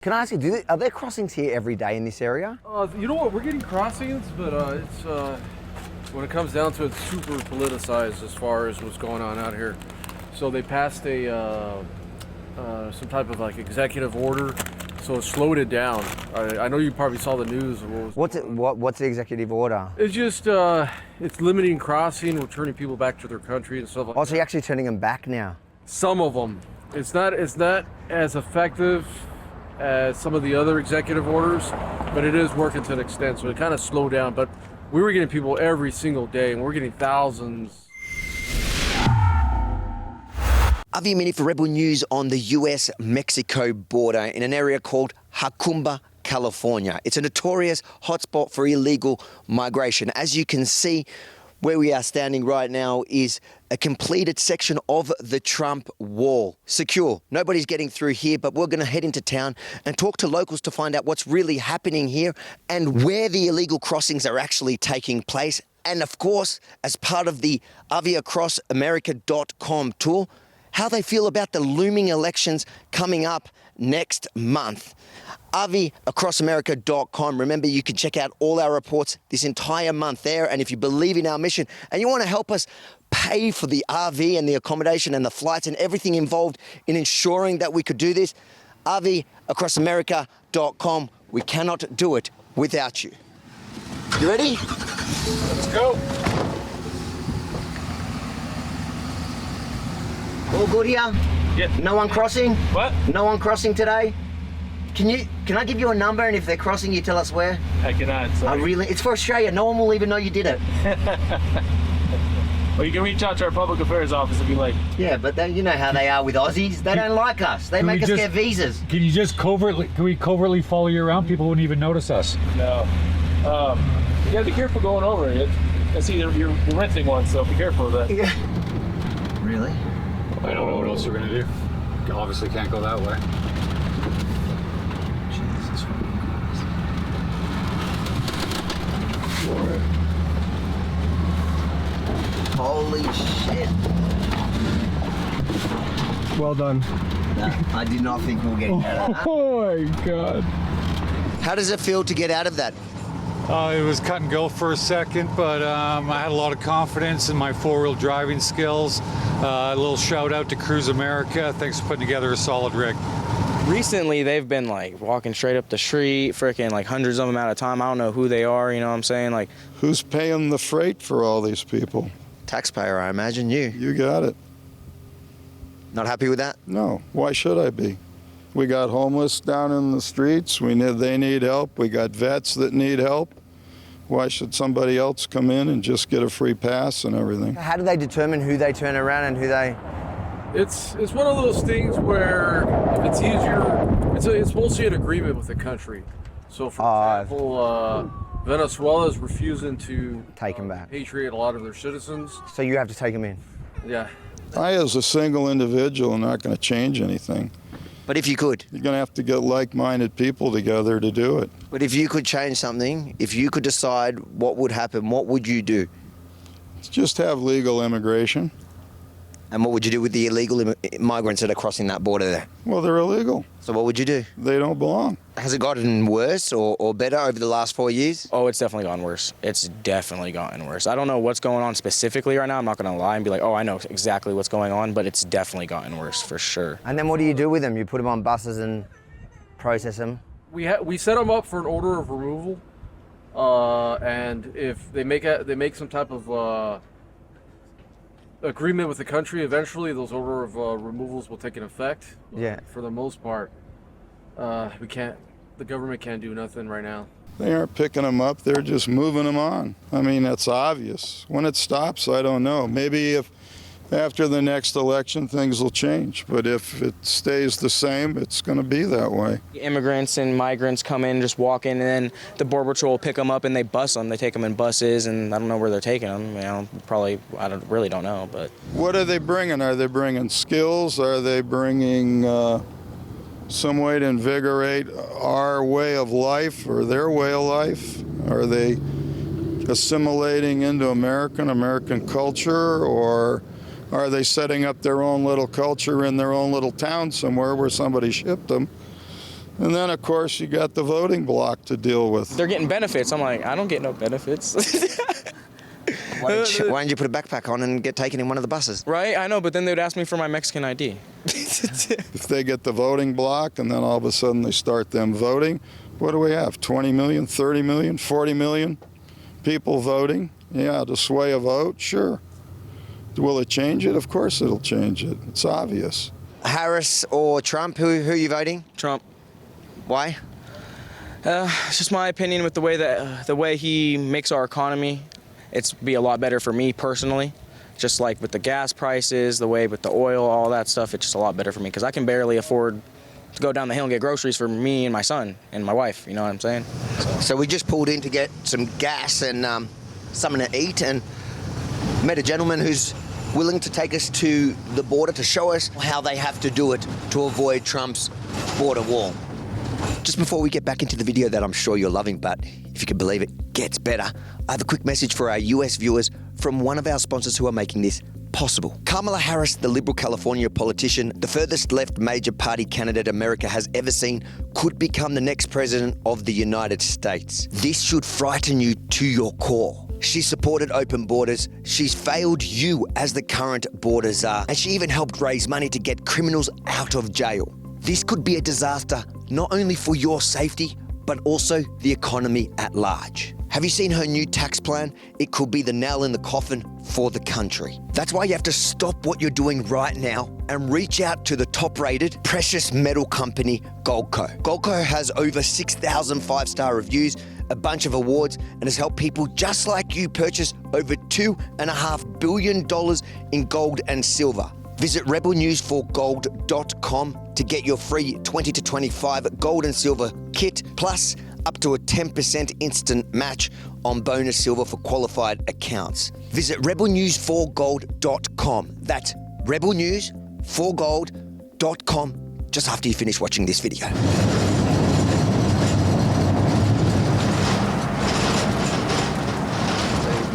Can I ask you, are there crossings here every day in this area? You know what, we're getting crossings, but it's when it comes down to it, it's super politicized as far as what's going on out here. So they passed a some type of like executive order, so it slowed it down. I know you probably saw the news. What's the executive order? It's just it's limiting crossing, returning people back to their country and stuff like that. Oh, so you're actually turning them back now? Some of them. It's not as effective as some of the other executive orders, but it is working to an extent, so it kind of slowed down. But we were getting people every single day, and we're getting thousands. Avi Mini for Rebel News on the US-Mexico border in an area called Jacumba, California. It's a notorious hotspot for illegal migration. As you can see, where we are standing right now is a completed section of the Trump wall. Secure. Nobody's getting through here, but we're going to head into town and talk to locals to find out what's really happening here and where the illegal crossings are actually taking place. And of course, as part of the aviacrossamerica.com tour, how they feel about the looming elections coming up next month. aviacrossamerica.com. Remember, you can check out all our reports this entire month there. And if you believe in our mission and you want to help us pay for the RV and the accommodation and the flights and everything involved in ensuring that we could do this, aviacrossamerica.com. We cannot do it without you. You ready? Let's go. All good here? Yeah. No one crossing? What? No one crossing today? Can I give you a number, and if they're crossing, you tell us where? I cannot. Sorry. It's for Australia. No one will even know you did it. Well, you can reach out to our public affairs office if you like. Yeah, but you know how they are with Aussies. They don't like us. They make us get visas. Can we covertly follow you around? People wouldn't even notice us. No. You gotta be careful going over it. I see you're renting one, so be careful of that. Yeah. Really? I don't know what else we're gonna do. Obviously can't go that way. Jesus Christ. Holy shit. Well done. No, I did not think we were getting out of that. Oh my God. How does it feel to get out of that? It was cut and go for a second, but I had a lot of confidence in my four-wheel driving skills. A little shout out to Cruise America. Thanks for putting together a solid rig. Recently, they've been like walking straight up the street, freaking like hundreds of them at a time. I don't know who they are, you know what I'm saying? Like, who's paying the freight for all these people? Taxpayer, I imagine you. You got it. Not happy with that? No. Why should I be? We got homeless down in the streets. They need help. We got vets that need help. Why should somebody else come in and just get a free pass and everything? How do they determine who they turn around and who they... It's one of those things where if it's easier, it's mostly an agreement with the country. So for example, Venezuela is refusing to take them back, repatriate a lot of their citizens. So you have to take them in? Yeah. I, as a single individual, am not going to change anything. But if you could? You're going to have to get like-minded people together to do it. But if you could change something, if you could decide what would happen, what would you do? Just have legal immigration. And what would you do with the illegal migrants that are crossing that border there? Well, they're illegal. So what would you do? They don't belong. Has it gotten worse or better over the last 4 years? oh, it's definitely gotten worse. It's definitely gotten worse. I don't know what's going on specifically right now. I'm not going to lie and be like, oh, I know exactly what's going on, but it's definitely gotten worse for sure. And then what do you do with them? You put them on buses and process them? We set them up for an order of removal, and if they make some type of agreement with the country, eventually those order of removals will take an effect. Yeah. For the most part, the government can't do nothing right now. They aren't picking them up, they're just moving them on. I mean, that's obvious. When it stops, I don't know. Maybe if after the next election, things will change. But if it stays the same, it's going to be that way. Immigrants and migrants come in, just walk in, and then the Border Patrol will pick them up and they bus them. They take them in buses, and I don't know where they're taking them. I really don't know. But what are they bringing? Are they bringing skills? Are they bringing some way to invigorate our way of life or their way of life? Are they assimilating into American culture, or are they setting up their own little culture in their own little town somewhere where somebody shipped them? And then, of course, you got the voting bloc to deal with. They're getting benefits. I'm like, I don't get no benefits. Why didn't you put a backpack on and get taken in one of the buses? Right? I know, but then they'd ask me for my Mexican ID. If they get the voting bloc and then all of a sudden they start them voting, what do we have? 20 million, 30 million, 40 million people voting? Yeah, to sway a vote? Sure. Will it change it? Of course it'll change it. It's obvious. Harris or Trump? Who are you voting? Trump. Why? It's just my opinion with the way he makes our economy. It's be a lot better for me personally. Just like with the gas prices, the way with the oil, all that stuff, it's just a lot better for me because I can barely afford to go down the hill and get groceries for me and my son and my wife. You know what I'm saying? So we just pulled in to get some gas and something to eat, and met a gentleman who's willing to take us to the border to show us how they have to do it to avoid Trump's border wall. Just before we get back into the video that I'm sure you're loving, but if you can believe it, gets better, I have a quick message for our US viewers from one of our sponsors who are making this possible. Kamala Harris, the Liberal California politician, the furthest left major party candidate America has ever seen, could become the next president of the United States. This should frighten you to your core. She supported open borders, she's failed you as the current border czar, and she even helped raise money to get criminals out of jail. This could be a disaster not only for your safety, but also the economy at large. Have you seen her new tax plan? It could be the nail in the coffin for the country. That's why you have to stop what you're doing right now and reach out to the top-rated precious metal company, Goldco. Goldco has over 6,000 five-star reviews, a bunch of awards, and has helped people just like you purchase over $2.5 billion in gold and silver. Visit rebelnews4gold.com to get your free 20 to 25 gold and silver kit, plus up to a 10% instant match on bonus silver for qualified accounts. Visit rebelnews4gold.com. That's rebelnews4gold.com just after you finish watching this video.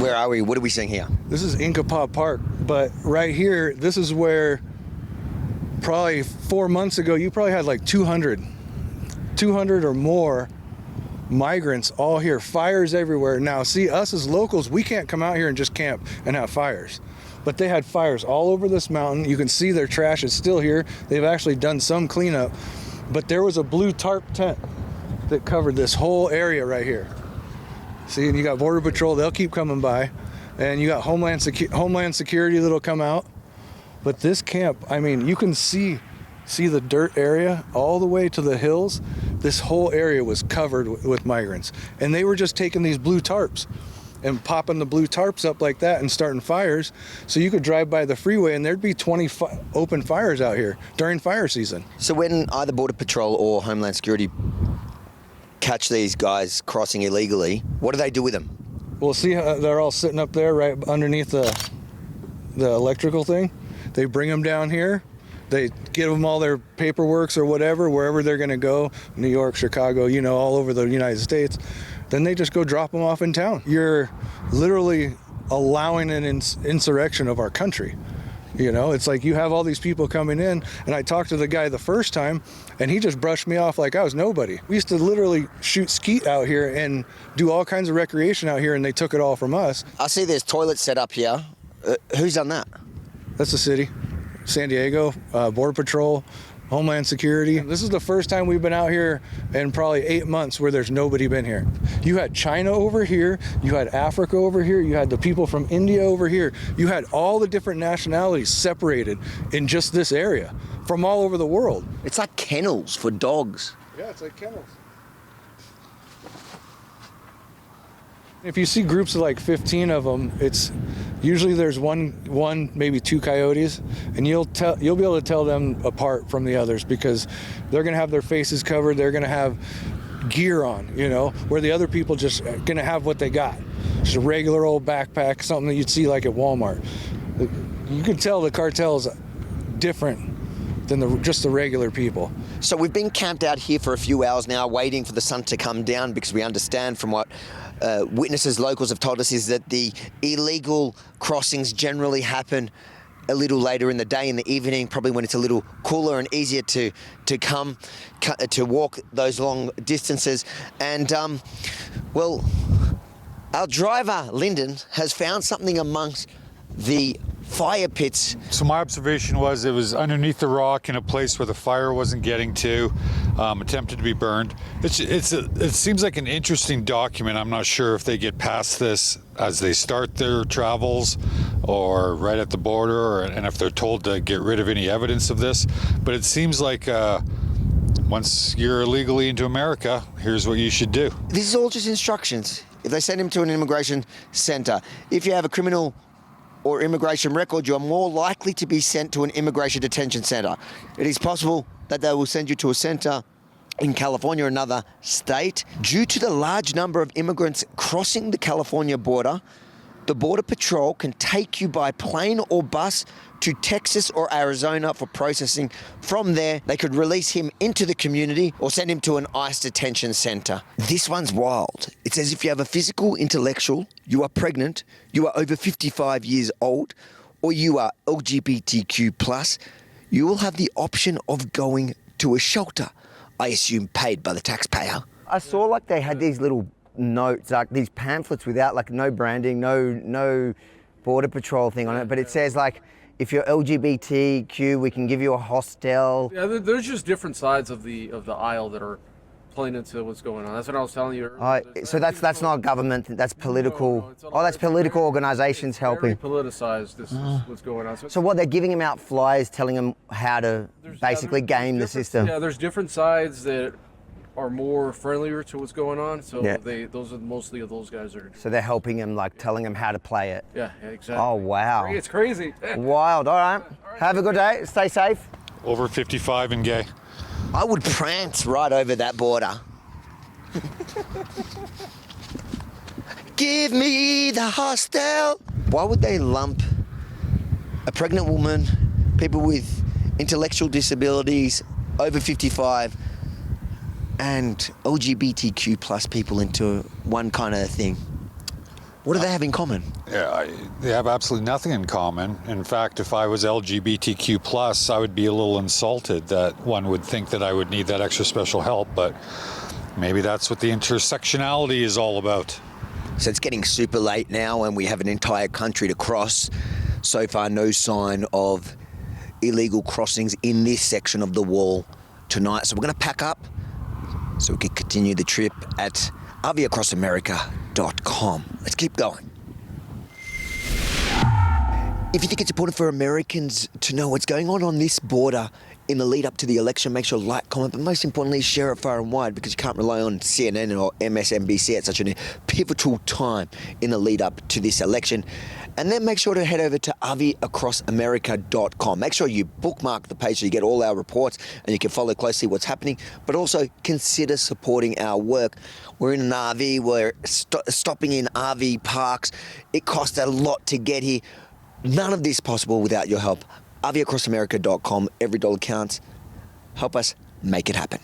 Where are we? What are we seeing here? This is Inkapa Park, but right here, this is where probably 4 months ago, you probably had like 200 or more migrants all here, fires everywhere. Now, see, us as locals, we can't come out here and just camp and have fires. But they had fires all over this mountain. You can see their trash is still here. They've actually done some cleanup. But there was a blue tarp tent that covered this whole area right here. See, and you got Border Patrol, they'll keep coming by. And you got Homeland Security that'll come out. But this camp, I mean, you can see the dirt area all the way to the hills. This whole area was covered with migrants. And they were just taking these blue tarps and popping the blue tarps up like that and starting fires. So you could drive by the freeway and there'd be 20 open fires out here during fire season. So when either Border Patrol or Homeland Security catch these guys crossing illegally, what do they do with them? Well, see how they're all sitting up there right underneath the electrical thing? They bring them down here. They give them all their paperwork or whatever, wherever they're going to go, New York, Chicago, you know, all over the United States. Then they just go drop them off in town. You're literally allowing an insurrection of our country. You know, it's like you have all these people coming in, and I talked to the guy the first time, and he just brushed me off like I was nobody. We used to literally shoot skeet out here and do all kinds of recreation out here, and they took it all from us. I see there's toilets set up here. Who's done that? That's the city. San Diego, Border Patrol, Homeland Security. This is the first time we've been out here in probably 8 months where there's nobody been here. You had China over here, you had Africa over here, you had the people from India over here. You had all the different nationalities separated in just this area from all over the world. It's like kennels for dogs. Yeah, it's like kennels. If you see groups of like 15 of them, it's usually there's one, maybe two coyotes, and you'll be able to tell them apart from the others because they're gonna have their faces covered, they're gonna have gear on, you know, where the other people just gonna have what they got. Just a regular old backpack, something that you'd see like at Walmart. You can tell the cartel's different than just the regular people. So we've been camped out here for a few hours now, waiting for the sun to come down because we understand from what witnesses, locals have told us is that the illegal crossings generally happen a little later in the day, in the evening, probably when it's a little cooler and easier to walk those long distances. And well, our driver Lyndon has found something amongst the fire pits. So my observation was it was underneath the rock in a place where the fire wasn't getting to, attempted to be burned. It seems like an interesting document. I'm not sure if they get past this as they start their travels or right at the border, and if they're told to get rid of any evidence of this. But it seems like once you're illegally into America, here's what you should do. This is all just instructions. If they send him to an immigration centre, if you have a criminal or immigration record, you are more likely to be sent to an immigration detention centre. It is possible that they will send you to a centre in California or another state. Due to the large number of immigrants crossing the California border, the Border Patrol can take you by plane or bus to Texas or Arizona for processing. From there, they could release him into the community or send him to an ICE detention centre. This one's wild. It says if you have a physical, intellectual, you are pregnant, you are over 55 years old, or you are LGBTQ+, you will have the option of going to a shelter, I assume paid by the taxpayer. I saw like they had these little notes, like these pamphlets without like no branding, no Border Patrol thing on it, but it says like, if you're LGBTQ, we can give you a hostel. Yeah, there's just different sides of the aisle that are playing into what's going on. That's what I was telling you earlier. So that's not government, that's political. No, that's political organisations helping. Very politicized, this is what's going on. So what, they're giving him out flyers telling him how to basically game the system? Yeah, there's different sides that are more friendlier to what's going on. So Yeah. those are mostly of those guys that are. So they're helping him, like telling him how to play it. Yeah, exactly. Oh, wow. It's crazy. Wild. All right. Have a good day. Stay safe. Over 55 and gay. I would prance right over that border. Give me the hostel. Why would they lump a pregnant woman, people with intellectual disabilities, over 55, and LGBTQ+ people into one kind of thing? What do they have in common? Yeah, they have absolutely nothing in common. In fact, if I was LGBTQ+, I would be a little insulted that one would think that I would need that extra special help, but maybe that's what the intersectionality is all about. So it's getting super late now and we have an entire country to cross. So far, no sign of illegal crossings in this section of the wall tonight. So we're going to pack up so we can continue the trip at aviacrossamerica.com. Let's keep going. If you think it's important for Americans to know what's going on this border in the lead up to the election, make sure to like, comment, but most importantly, share it far and wide, because you can't rely on CNN or MSNBC at such a pivotal time in the lead up to this election. And then make sure to head over to aviacrossamerica.com. Make sure you bookmark the page so you get all our reports and you can follow closely what's happening, but also consider supporting our work. We're in an RV, we're stopping in RV parks. It costs a lot to get here. None of this possible without your help. aviacrossamerica.com. Every dollar counts. Help us make it happen.